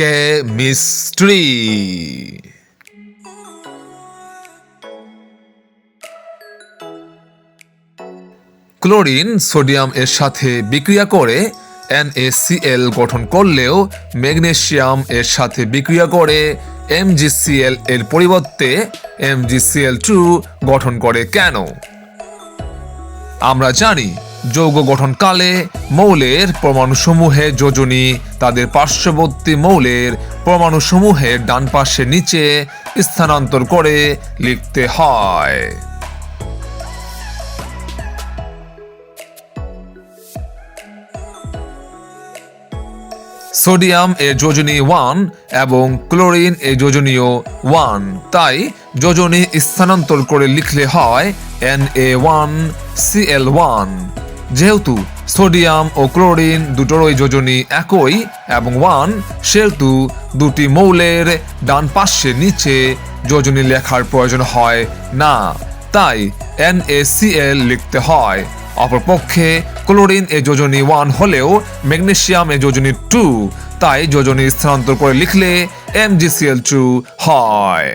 Chemistry. Chlorine sodium এর সাথে বিক্রিয়া করে NaCl গঠন করলেও ম্যাগনেসিয়াম এর সাথে বিক্রিয়া করে MgCl এর পরিবর্তে MgCl2 গঠন করে কেন? আমরা জানি যৌগ গঠনকালে মৌলের পরমাণুসমূহের যোজনী তাদের পার্শ্ববর্তী মৌলের পরমাণুসমূহের ডান পাশে নিচে স্থানান্তর করে লিখতে হয়। সোডিয়াম এর যোজনী 1 এবং ক্লোরিন এর যোজনীও 1, তাই যোজনী স্থানান্তর করে লিখলে হয় Na1Cl1। যেহেতু সোডিয়াম ও ক্লোরিন দুটোরই যোজনী একই এবং 1, সেহেতু দুটি মৌলের ডান পাশে নিচে যোজনী লেখার প্রয়োজন হয় না, তাই NaCl লিখতে হয়। অপরপক্ষে ক্লোরিন এর যোজনী 1 হলেও ম্যাগনেসিয়াম এর যোজনী 2, তাই যোজনী স্থানান্তর করে লিখলে MgCl2 হয়।